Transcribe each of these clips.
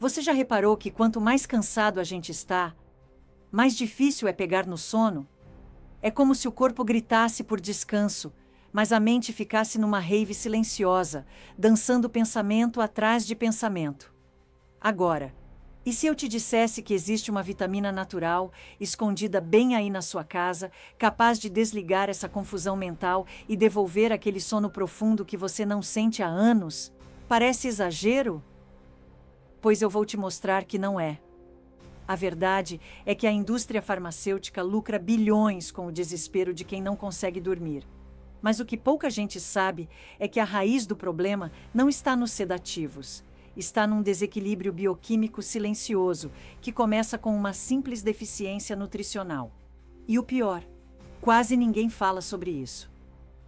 Você já reparou que quanto mais cansado a gente está, mais difícil é pegar no sono? É como se o corpo gritasse por descanso, mas a mente ficasse numa rave silenciosa, dançando pensamento atrás de pensamento. Agora, e se eu te dissesse que existe uma vitamina natural, escondida bem aí na sua casa, capaz de desligar essa confusão mental e devolver aquele sono profundo que você não sente há anos? Parece exagero? Pois eu vou te mostrar que não é. A verdade é que a indústria farmacêutica lucra bilhões com o desespero de quem não consegue dormir. Mas o que pouca gente sabe é que a raiz do problema não está nos sedativos. Está num desequilíbrio bioquímico silencioso que começa com uma simples deficiência nutricional. E o pior, quase ninguém fala sobre isso.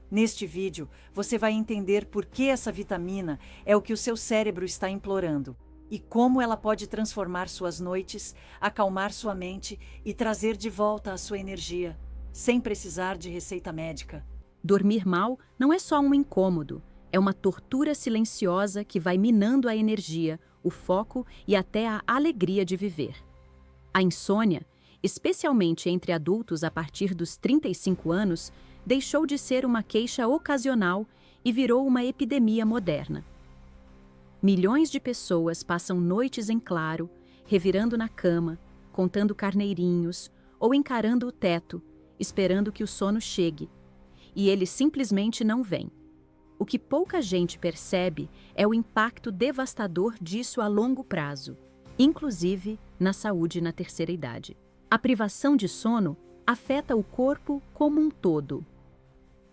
Neste vídeo, você vai entender por que essa vitamina é o que o seu cérebro está implorando e como ela pode transformar suas noites, acalmar sua mente e trazer de volta a sua energia, sem precisar de receita médica. Dormir mal não é só um incômodo, é uma tortura silenciosa que vai minando a energia, o foco e até a alegria de viver. A insônia, especialmente entre adultos a partir dos 35 anos, deixou de ser uma queixa ocasional e virou uma epidemia moderna. Milhões de pessoas passam noites em claro, revirando na cama, contando carneirinhos ou encarando o teto, esperando que o sono chegue. E ele simplesmente não vem. O que pouca gente percebe é o impacto devastador disso a longo prazo, inclusive na saúde na terceira idade. A privação de sono afeta o corpo como um todo.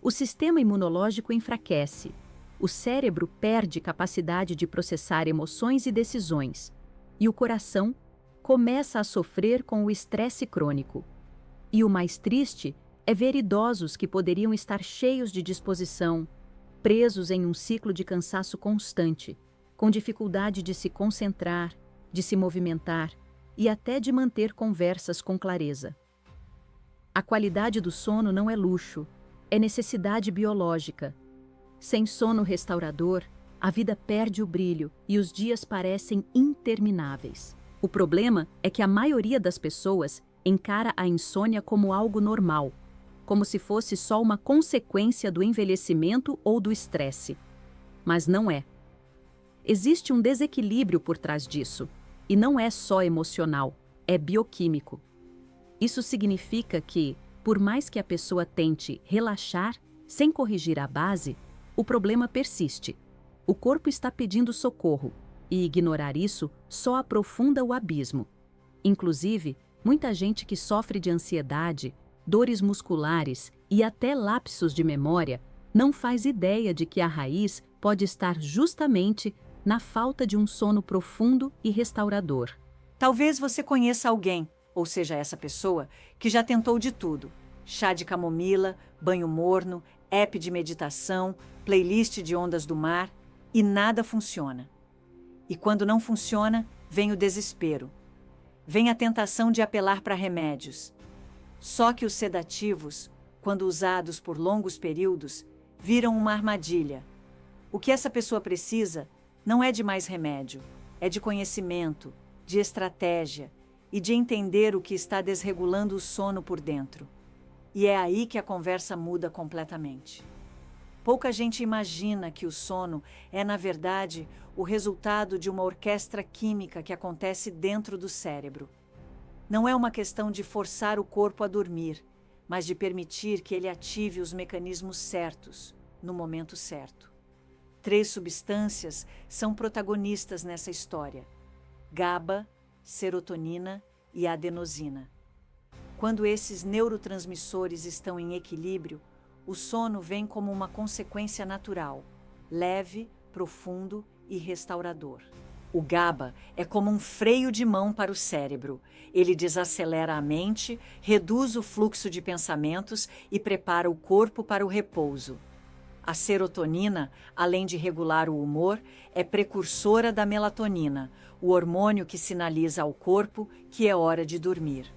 O sistema imunológico enfraquece. O cérebro perde capacidade de processar emoções e decisões, e o coração começa a sofrer com o estresse crônico. E o mais triste é ver idosos que poderiam estar cheios de disposição, presos em um ciclo de cansaço constante, com dificuldade de se concentrar, de se movimentar e até de manter conversas com clareza. A qualidade do sono não é luxo, é necessidade biológica. Sem sono restaurador, a vida perde o brilho e os dias parecem intermináveis. O problema é que a maioria das pessoas encara a insônia como algo normal, como se fosse só uma consequência do envelhecimento ou do estresse. Mas não é. Existe um desequilíbrio por trás disso, e não é só emocional, é bioquímico. Isso significa que, por mais que a pessoa tente relaxar, sem corrigir a base, o problema persiste. O corpo está pedindo socorro, e ignorar isso só aprofunda o abismo. Inclusive, muita gente que sofre de ansiedade, dores musculares e até lapsos de memória não faz ideia de que a raiz pode estar justamente na falta de um sono profundo e restaurador. Talvez você conheça alguém, ou seja, essa pessoa, que já tentou de tudo: chá de camomila, banho morno, app de meditação, playlist de ondas do mar, e nada funciona. E quando não funciona, vem o desespero. Vem a tentação de apelar para remédios. Só que os sedativos, quando usados por longos períodos, viram uma armadilha. O que essa pessoa precisa não é de mais remédio, é de conhecimento, de estratégia e de entender o que está desregulando o sono por dentro. E é aí que a conversa muda completamente. Pouca gente imagina que o sono é, na verdade, o resultado de uma orquestra química que acontece dentro do cérebro. Não é uma questão de forçar o corpo a dormir, mas de permitir que ele ative os mecanismos certos, no momento certo. 3 substâncias são protagonistas nessa história: GABA, serotonina e adenosina. Quando esses neurotransmissores estão em equilíbrio, o sono vem como uma consequência natural, leve, profundo e restaurador. O GABA é como um freio de mão para o cérebro. Ele desacelera a mente, reduz o fluxo de pensamentos e prepara o corpo para o repouso. A serotonina, além de regular o humor, é precursora da melatonina, o hormônio que sinaliza ao corpo que é hora de dormir.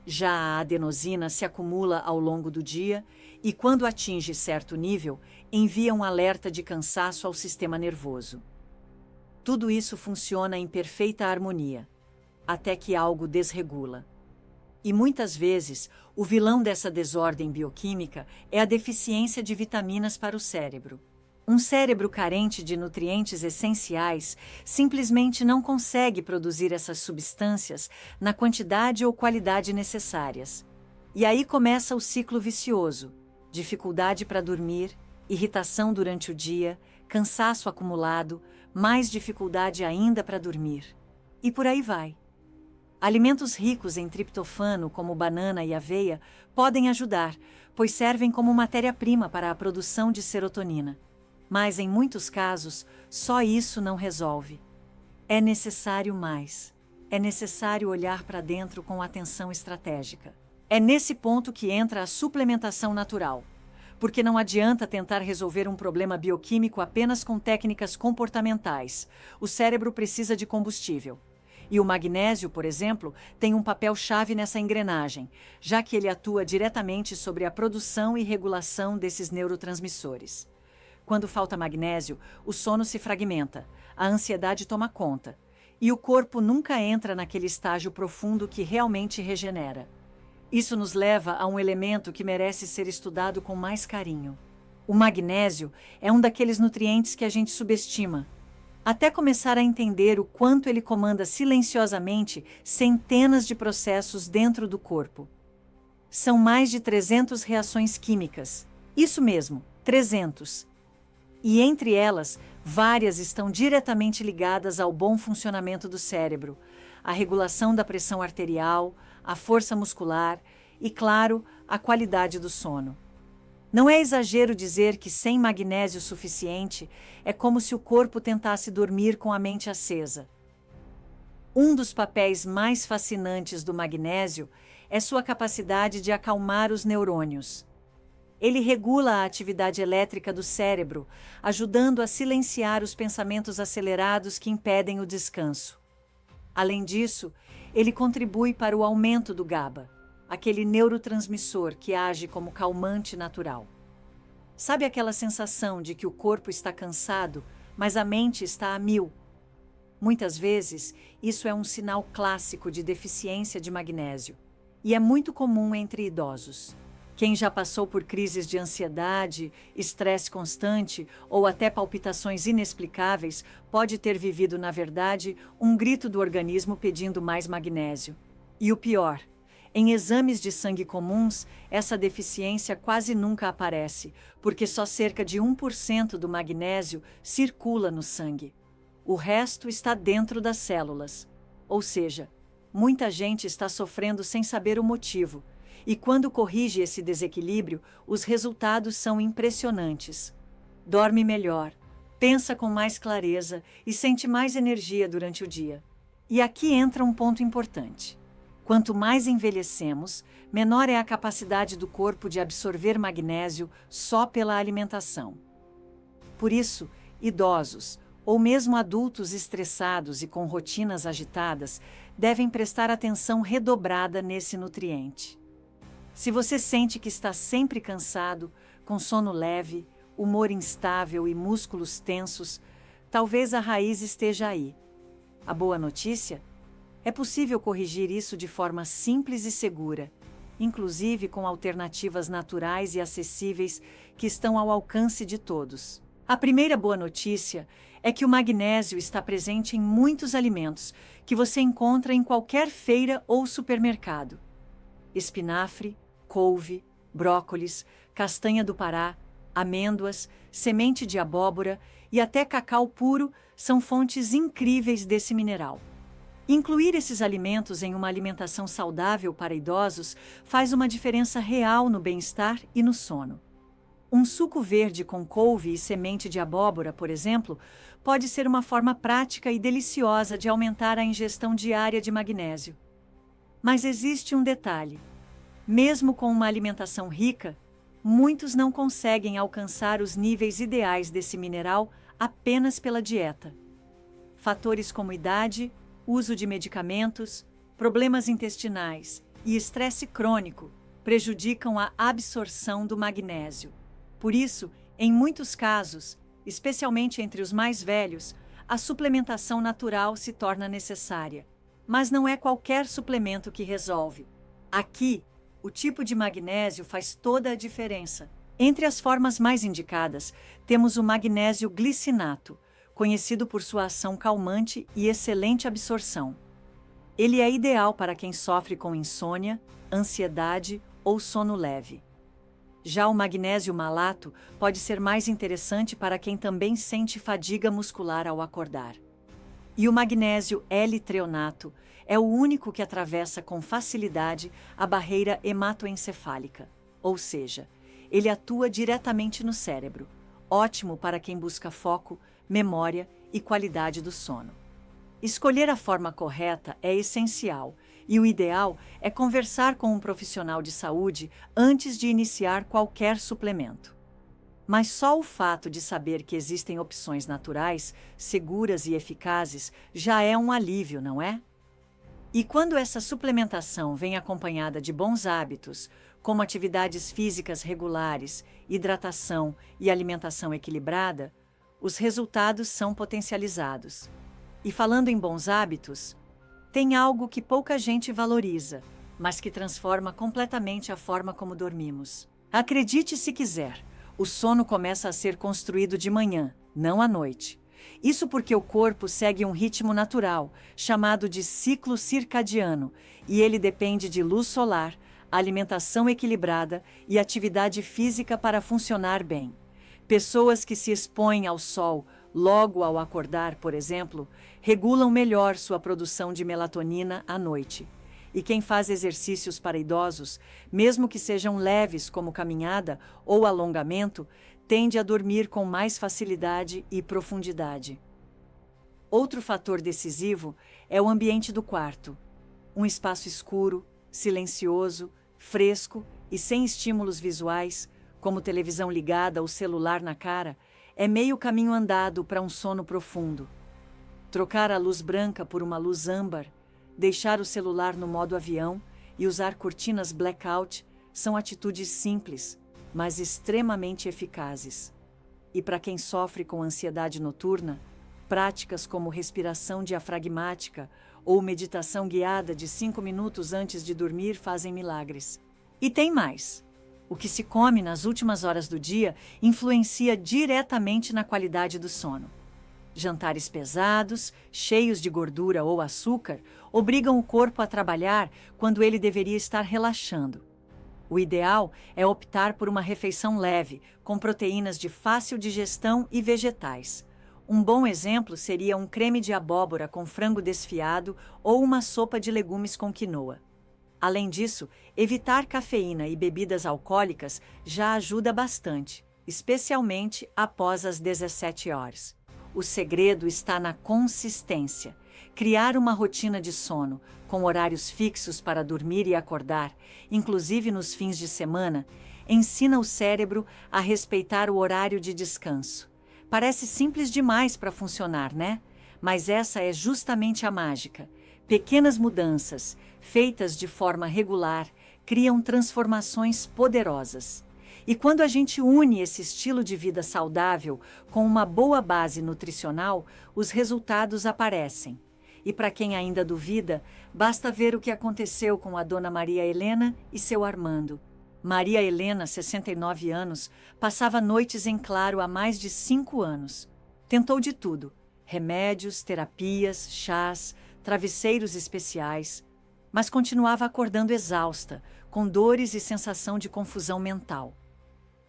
Já a adenosina se acumula ao longo do dia e, quando atinge certo nível, envia um alerta de cansaço ao sistema nervoso. Tudo isso funciona em perfeita harmonia, até que algo desregula. E muitas vezes, o vilão dessa desordem bioquímica é a deficiência de vitaminas para o cérebro. Um cérebro carente de nutrientes essenciais simplesmente não consegue produzir essas substâncias na quantidade ou qualidade necessárias. E aí começa o ciclo vicioso: dificuldade para dormir, irritação durante o dia, cansaço acumulado, mais dificuldade ainda para dormir. E por aí vai. Alimentos ricos em triptofano, como banana e aveia, podem ajudar, pois servem como matéria-prima para a produção de serotonina. Mas, em muitos casos, só isso não resolve. É necessário mais. É necessário olhar para dentro com atenção estratégica. É nesse ponto que entra a suplementação natural. Porque não adianta tentar resolver um problema bioquímico apenas com técnicas comportamentais. O cérebro precisa de combustível. E o magnésio, por exemplo, tem um papel-chave nessa engrenagem, já que ele atua diretamente sobre a produção e regulação desses neurotransmissores. Quando falta magnésio, o sono se fragmenta, a ansiedade toma conta, e o corpo nunca entra naquele estágio profundo que realmente regenera. Isso nos leva a um elemento que merece ser estudado com mais carinho. O magnésio é um daqueles nutrientes que a gente subestima, até começar a entender o quanto ele comanda silenciosamente centenas de processos dentro do corpo. São mais de 300 reações químicas. Isso mesmo, 300. E entre elas, várias estão diretamente ligadas ao bom funcionamento do cérebro, à regulação da pressão arterial, à força muscular e, claro, à qualidade do sono. Não é exagero dizer que sem magnésio suficiente é como se o corpo tentasse dormir com a mente acesa. Um dos papéis mais fascinantes do magnésio é sua capacidade de acalmar os neurônios. Ele regula a atividade elétrica do cérebro, ajudando a silenciar os pensamentos acelerados que impedem o descanso. Além disso, ele contribui para o aumento do GABA, aquele neurotransmissor que age como calmante natural. Sabe aquela sensação de que o corpo está cansado, mas a mente está a mil? Muitas vezes, isso é um sinal clássico de deficiência de magnésio, e é muito comum entre idosos. Quem já passou por crises de ansiedade, estresse constante ou até palpitações inexplicáveis pode ter vivido, na verdade, um grito do organismo pedindo mais magnésio. E o pior, em exames de sangue comuns, essa deficiência quase nunca aparece, porque só cerca de 1% do magnésio circula no sangue. O resto está dentro das células. Ou seja, muita gente está sofrendo sem saber o motivo. E quando corrige esse desequilíbrio, os resultados são impressionantes. Dorme melhor, pensa com mais clareza e sente mais energia durante o dia. E aqui entra um ponto importante. Quanto mais envelhecemos, menor é a capacidade do corpo de absorver magnésio só pela alimentação. Por isso, idosos, ou mesmo adultos estressados e com rotinas agitadas, devem prestar atenção redobrada nesse nutriente. Se você sente que está sempre cansado, com sono leve, humor instável e músculos tensos, talvez a raiz esteja aí. A boa notícia? É possível corrigir isso de forma simples e segura, inclusive com alternativas naturais e acessíveis que estão ao alcance de todos. A primeira boa notícia é que o magnésio está presente em muitos alimentos que você encontra em qualquer feira ou supermercado. Espinafre, couve, brócolis, castanha do Pará, amêndoas, semente de abóbora e até cacau puro são fontes incríveis desse mineral. Incluir esses alimentos em uma alimentação saudável para idosos faz uma diferença real no bem-estar e no sono. Um suco verde com couve e semente de abóbora, por exemplo, pode ser uma forma prática e deliciosa de aumentar a ingestão diária de magnésio. Mas existe um detalhe. Mesmo com uma alimentação rica, muitos não conseguem alcançar os níveis ideais desse mineral apenas pela dieta. Fatores como idade, uso de medicamentos, problemas intestinais e estresse crônico prejudicam a absorção do magnésio. Por isso, em muitos casos, especialmente entre os mais velhos, a suplementação natural se torna necessária. Mas não é qualquer suplemento que resolve. Aqui, o tipo de magnésio faz toda a diferença. Entre as formas mais indicadas, temos o magnésio glicinato, conhecido por sua ação calmante e excelente absorção. Ele é ideal para quem sofre com insônia, ansiedade ou sono leve. Já o magnésio malato pode ser mais interessante para quem também sente fadiga muscular ao acordar. E o magnésio L-treonato é o único que atravessa com facilidade a barreira hematoencefálica, ou seja, ele atua diretamente no cérebro, ótimo para quem busca foco, memória e qualidade do sono. Escolher a forma correta é essencial e o ideal é conversar com um profissional de saúde antes de iniciar qualquer suplemento. Mas só o fato de saber que existem opções naturais, seguras e eficazes já é um alívio, não é? E quando essa suplementação vem acompanhada de bons hábitos, como atividades físicas regulares, hidratação e alimentação equilibrada, os resultados são potencializados. E falando em bons hábitos, tem algo que pouca gente valoriza, mas que transforma completamente a forma como dormimos. Acredite se quiser, o sono começa a ser construído de manhã, não à noite. Isso porque o corpo segue um ritmo natural, chamado de ciclo circadiano, e ele depende de luz solar, alimentação equilibrada e atividade física para funcionar bem. Pessoas que se expõem ao sol logo ao acordar, por exemplo, regulam melhor sua produção de melatonina à noite. E quem faz exercícios para idosos, mesmo que sejam leves como caminhada ou alongamento, tende a dormir com mais facilidade e profundidade. Outro fator decisivo é o ambiente do quarto. Um espaço escuro, silencioso, fresco e sem estímulos visuais, como televisão ligada ou celular na cara, é meio caminho andado para um sono profundo. Trocar a luz branca por uma luz âmbar, deixar o celular no modo avião e usar cortinas blackout são atitudes simples, mas extremamente eficazes. E para quem sofre com ansiedade noturna, práticas como respiração diafragmática ou meditação guiada de 5 minutos antes de dormir fazem milagres. E tem mais. O que se come nas últimas horas do dia influencia diretamente na qualidade do sono. Jantares pesados, cheios de gordura ou açúcar, obrigam o corpo a trabalhar quando ele deveria estar relaxando. O ideal é optar por uma refeição leve, com proteínas de fácil digestão e vegetais. Um bom exemplo seria um creme de abóbora com frango desfiado ou uma sopa de legumes com quinoa. Além disso, evitar cafeína e bebidas alcoólicas já ajuda bastante, especialmente após as 17 horas. O segredo está na consistência. Criar uma rotina de sono, com horários fixos para dormir e acordar, inclusive nos fins de semana, ensina o cérebro a respeitar o horário de descanso. Parece simples demais para funcionar, né? Mas essa é justamente a mágica. Pequenas mudanças, feitas de forma regular, criam transformações poderosas. E quando a gente une esse estilo de vida saudável com uma boa base nutricional, os resultados aparecem. E para quem ainda duvida, basta ver o que aconteceu com a dona Maria Helena e seu Armando. Maria Helena, 69 anos, passava noites em claro há mais de 5 anos. Tentou de tudo: remédios, terapias, chás, travesseiros especiais, mas continuava acordando exausta, com dores e sensação de confusão mental.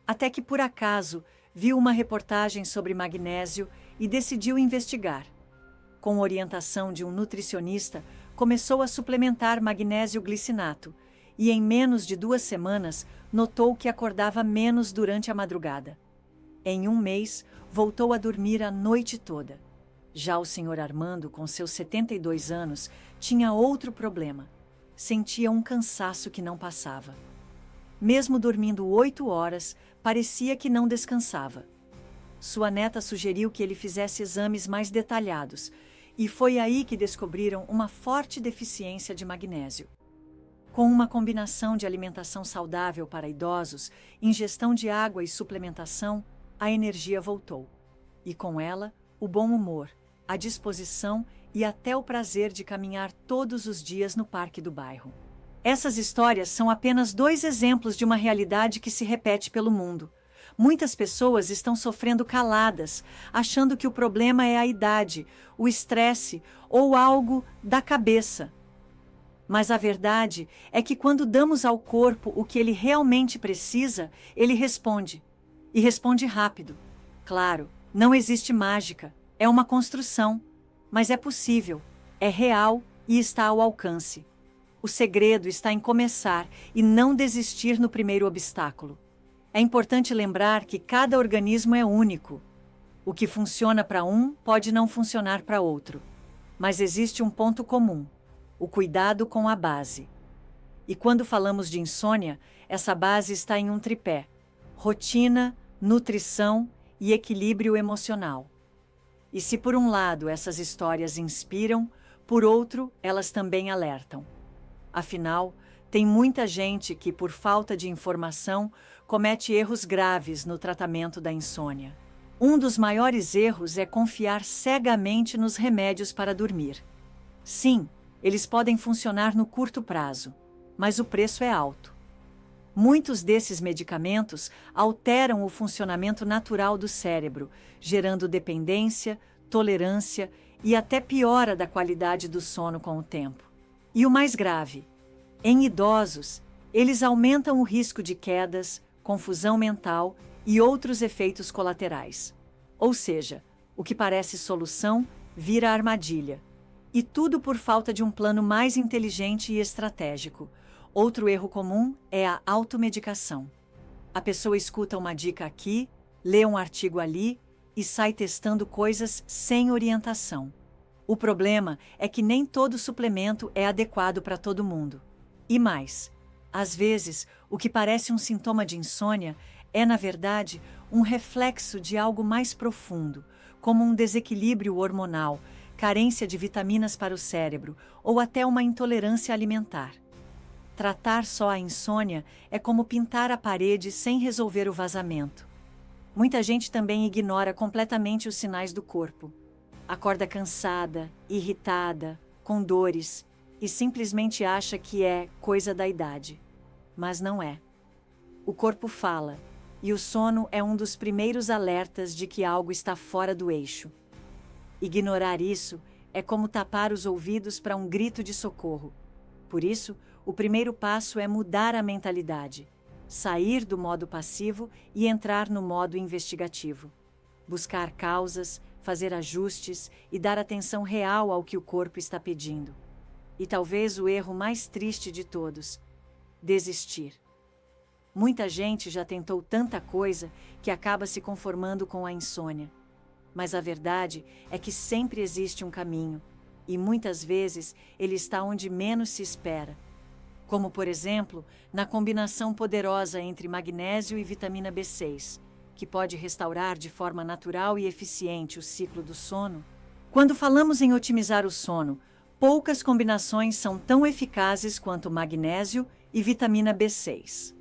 Até que, por acaso, viu uma reportagem sobre magnésio e decidiu investigar. Com orientação de um nutricionista, começou a suplementar magnésio glicinato e, em menos de 2 semanas, notou que acordava menos durante a madrugada. Em 1 mês, voltou a dormir a noite toda. Já o senhor Armando, com seus 72 anos, tinha outro problema. Sentia um cansaço que não passava. Mesmo dormindo 8 horas, parecia que não descansava. Sua neta sugeriu que ele fizesse exames mais detalhados, e foi aí que descobriram uma forte deficiência de magnésio. Com uma combinação de alimentação saudável para idosos, ingestão de água e suplementação, a energia voltou. E com ela, o bom humor, a disposição e até o prazer de caminhar todos os dias no parque do bairro. Essas histórias são apenas 2 exemplos de uma realidade que se repete pelo mundo. Muitas pessoas estão sofrendo caladas, achando que o problema é a idade, o estresse ou algo da cabeça. Mas a verdade é que quando damos ao corpo o que ele realmente precisa, ele responde. E responde rápido. Claro, não existe mágica, é uma construção, mas é possível, é real e está ao alcance. O segredo está em começar e não desistir no primeiro obstáculo. É importante lembrar que cada organismo é único. O que funciona para um pode não funcionar para outro. Mas existe um ponto comum: o cuidado com a base. E quando falamos de insônia, essa base está em um tripé: rotina, nutrição e equilíbrio emocional. E se por um lado essas histórias inspiram, por outro elas também alertam. Afinal, tem muita gente que, por falta de informação, comete erros graves no tratamento da insônia. Um dos maiores erros é confiar cegamente nos remédios para dormir. Sim, eles podem funcionar no curto prazo, mas o preço é alto. Muitos desses medicamentos alteram o funcionamento natural do cérebro, gerando dependência, tolerância e até piora da qualidade do sono com o tempo. E o mais grave, em idosos, eles aumentam o risco de quedas, confusão mental e outros efeitos colaterais. Ou seja, o que parece solução vira armadilha. E tudo por falta de um plano mais inteligente e estratégico. Outro erro comum é a automedicação. A pessoa escuta uma dica aqui, lê um artigo ali e sai testando coisas sem orientação. O problema é que nem todo suplemento é adequado para todo mundo. E mais, às vezes, o que parece um sintoma de insônia é, na verdade, um reflexo de algo mais profundo, como um desequilíbrio hormonal, carência de vitaminas para o cérebro ou até uma intolerância alimentar. Tratar só a insônia é como pintar a parede sem resolver o vazamento. Muita gente também ignora completamente os sinais do corpo. Acorda cansada, irritada, com dores e simplesmente acha que é coisa da idade. Mas não é. O corpo fala, e o sono é um dos primeiros alertas de que algo está fora do eixo. Ignorar isso é como tapar os ouvidos para um grito de socorro. Por isso, o primeiro passo é mudar a mentalidade, sair do modo passivo e entrar no modo investigativo. Buscar causas, fazer ajustes e dar atenção real ao que o corpo está pedindo. E talvez o erro mais triste de todos: desistir. Muita gente já tentou tanta coisa que acaba se conformando com a insônia. Mas a verdade é que sempre existe um caminho, e muitas vezes ele está onde menos se espera. Como, por exemplo, na combinação poderosa entre magnésio e vitamina B6, que pode restaurar de forma natural e eficiente o ciclo do sono. Quando falamos em otimizar o sono, poucas combinações são tão eficazes quanto magnésio e vitamina B6.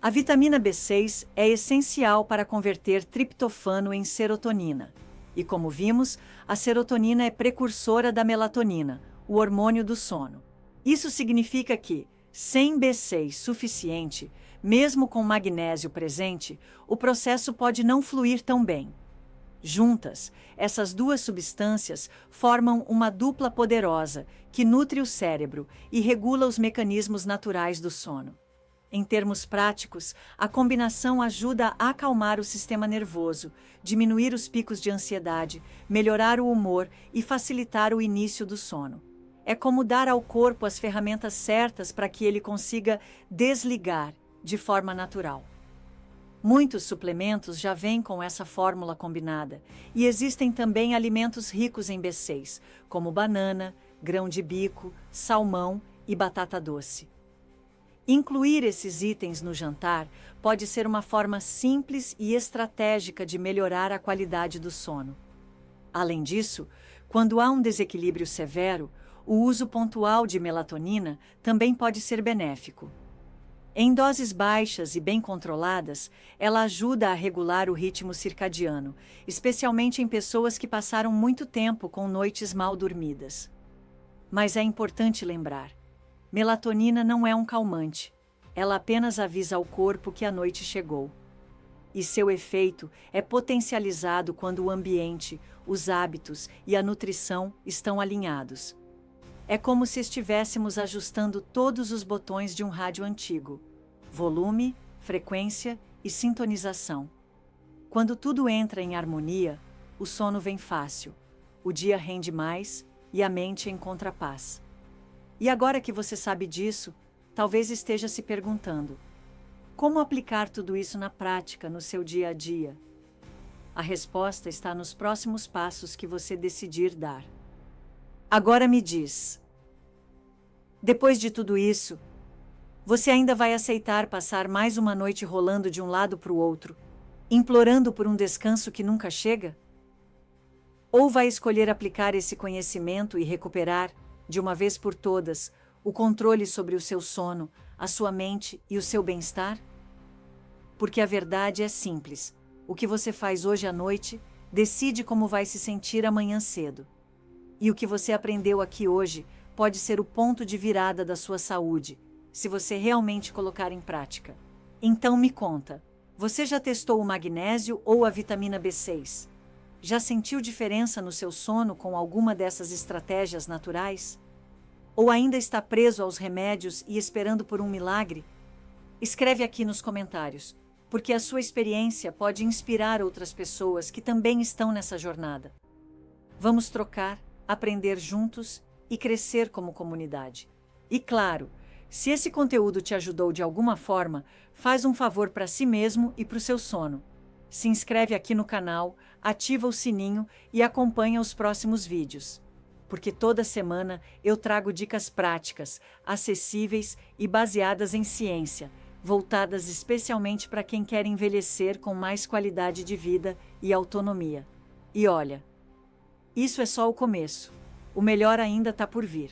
A vitamina B6 é essencial para converter triptofano em serotonina. E como vimos, a serotonina é precursora da melatonina, o hormônio do sono. Isso significa que, sem B6 suficiente, mesmo com magnésio presente, o processo pode não fluir tão bem. Juntas, essas duas substâncias formam uma dupla poderosa que nutre o cérebro e regula os mecanismos naturais do sono. Em termos práticos, a combinação ajuda a acalmar o sistema nervoso, diminuir os picos de ansiedade, melhorar o humor e facilitar o início do sono. É como dar ao corpo as ferramentas certas para que ele consiga desligar de forma natural. Muitos suplementos já vêm com essa fórmula combinada, e existem também alimentos ricos em B6, como banana, grão de bico, salmão e batata doce. Incluir esses itens no jantar pode ser uma forma simples e estratégica de melhorar a qualidade do sono. Além disso, quando há um desequilíbrio severo, o uso pontual de melatonina também pode ser benéfico. Em doses baixas e bem controladas, ela ajuda a regular o ritmo circadiano, especialmente em pessoas que passaram muito tempo com noites mal dormidas. Mas é importante lembrar: melatonina não é um calmante. Ela apenas avisa ao corpo que a noite chegou. E seu efeito é potencializado quando o ambiente, os hábitos e a nutrição estão alinhados. É como se estivéssemos ajustando todos os botões de um rádio antigo: volume, frequência e sintonização. Quando tudo entra em harmonia, o sono vem fácil, o dia rende mais e a mente encontra paz. E agora que você sabe disso, talvez esteja se perguntando: como aplicar tudo isso na prática, no seu dia a dia? A resposta está nos próximos passos que você decidir dar. Agora me diz: depois de tudo isso, você ainda vai aceitar passar mais uma noite rolando de um lado para o outro, implorando por um descanso que nunca chega? Ou vai escolher aplicar esse conhecimento e recuperar, de uma vez por todas, o controle sobre o seu sono, a sua mente e o seu bem-estar? Porque a verdade é simples: o que você faz hoje à noite decide como vai se sentir amanhã cedo. E o que você aprendeu aqui hoje pode ser o ponto de virada da sua saúde, se você realmente colocar em prática. Então me conta, você já testou o magnésio ou a vitamina B6? Já sentiu diferença no seu sono com alguma dessas estratégias naturais? Ou ainda está preso aos remédios e esperando por um milagre? Escreve aqui nos comentários, porque a sua experiência pode inspirar outras pessoas que também estão nessa jornada. Vamos trocar, aprender juntos e crescer como comunidade. E claro, se esse conteúdo te ajudou de alguma forma, faz um favor para si mesmo e para o seu sono. Se inscreve aqui no canal, ativa o sininho e acompanha os próximos vídeos. Porque toda semana eu trago dicas práticas, acessíveis e baseadas em ciência, voltadas especialmente para quem quer envelhecer com mais qualidade de vida e autonomia. E olha, isso é só o começo. O melhor ainda está por vir.